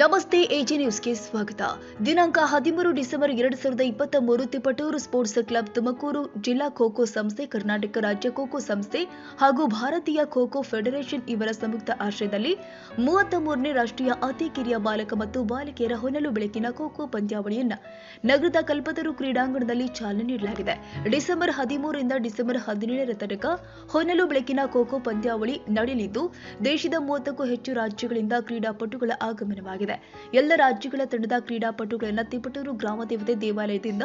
ನಮಸ್ತೆ ಎಜೆ ನ್ಯೂಸ್ಗೆ ಸ್ವಾಗತ. ದಿನಾಂಕ 13 December 2023 Tiptur sports club Tumakuru ಜಿಲ್ಲಾ ಖೋ-ಖೋ ಸಂಸ್ಥೆ, ಕರ್ನಾಟಕ ರಾಜ್ಯ ಖೋ-ಖೋ ಸಂಸ್ಥೆ ಹಾಗೂ ಭಾರತೀಯ ಖೋ-ಖೋ ಫೆಡರೇಷನ್ ಇವರ ಸಂಯುಕ್ತ ಆಶ್ರಯದಲ್ಲಿ 33ನೇ ರಾಷ್ಟ್ರೀಯ ಅತಿ ಕಿರಿಯ ಬಾಲಕ ಮತ್ತು ಬಾಲಕಿಯರ ಹೊನಲು ಬೆಳಕಿನ ಖೋ-ಖೋ ಪಂದ್ಯಾವಳಿಯನ್ನು ನಗರದ ಕಲ್ಪತರು ಕ್ರೀಡಾಂಗಣದಲ್ಲಿ ಚಾಲನೆ ನೀಡಲಾಗಿದೆ. ಡಿಸೆಂಬರ್ 13 ರಿಂದ ಡಿಸೆಂಬರ್ 17ರ ತನಕ ಹೊನಲು ಬೆಳಕಿನ ಖೋ-ಖೋ ಪಂದ್ಯಾವಳಿ ನಡೆಯಲಿದ್ದು, ದೇಶದ 30ಕ್ಕೂ ಹೆಚ್ಚು ರಾಜ್ಯಗಳಿಂದ ಕ್ರೀಡಾಪಟುಗಳ ಆಗಮನವಾಗಿದೆ. ಎಲ್ಲ ರಾಜ್ಯಗಳ ತಂಡದ ಕ್ರೀಡಾಪಟುಗಳನ್ನು ತಿಪಟೂರು ಗ್ರಾಮದೇವತೆ ದೇವಾಲಯದಿಂದ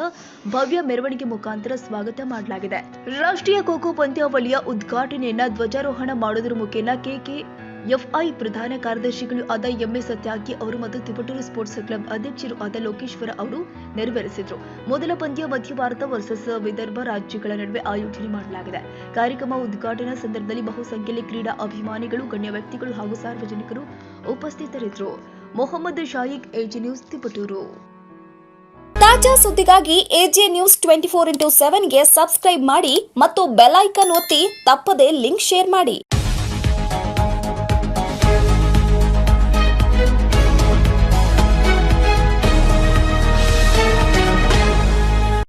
ಭವ್ಯ ಮೆರವಣಿಗೆ ಮುಖಾಂತರ ಸ್ವಾಗತ ಮಾಡಲಾಗಿದೆ. ರಾಷ್ಟ್ರೀಯ ಖೋ-ಖೋ ಪಂದ್ಯಾವಳಿಯ ಉದ್ಘಾಟನೆಯನ್ನ ಧ್ವಜಾರೋಹಣ ಮಾಡುವುದರ ಮುಖೇನ ಕೆಕೆಎಫ್ಐ ಪ್ರಧಾನ ಕಾರ್ಯದರ್ಶಿಗಳು ಆದ ಎಂಎಸ್ ಸತ್ಯಾಗಿ ಅವರು ಮತ್ತು ತಿಪಟೂರು ಸ್ಪೋರ್ಟ್ಸ್ ಕ್ಲಬ್ ಅಧ್ಯಕ್ಷರು ಆದ ಲೋಕೇಶ್ವರ ಅವರು ನೆರವೇರಿಸಿದರು. ಮೊದಲ ಪಂದ್ಯ ಮಧ್ಯ ಭಾರತ ವರ್ಸಸ್ ವಿದರ್ಭ ರಾಜ್ಯಗಳ ನಡುವೆ ಆಯೋಜನೆ ಮಾಡಲಾಗಿದೆ. ಕಾರ್ಯಕ್ರಮ ಉದ್ಘಾಟನಾ ಸಂದರ್ಭದಲ್ಲಿ ಬಹುಸಂಖ್ಯೆಯಲ್ಲಿ ಕ್ರೀಡಾ ಅಭಿಮಾನಿಗಳು, ಗಣ್ಯ ವ್ಯಕ್ತಿಗಳು ಹಾಗೂ ಸಾರ್ವಜನಿಕರು ಉಪಸ್ಥಿತರಿದ್ದರು. Mohammed Shaik, AJ news, Tiptur. ತಾಜಾ ಸುದ್ದಿಗಾಗಿ ಎಜೆ ನ್ಯೂಸ್ 24x7 ಗೆ ಸಬ್ಸ್ಕ್ರೈಬ್ ಮಾಡಿ ಮತ್ತು ಬೆಲ್ ಐಕಾನ್ ಒತ್ತಿ ತಪ್ಪದೇ ಲಿಂಕ್ ಶೇರ್ ಮಾಡಿ.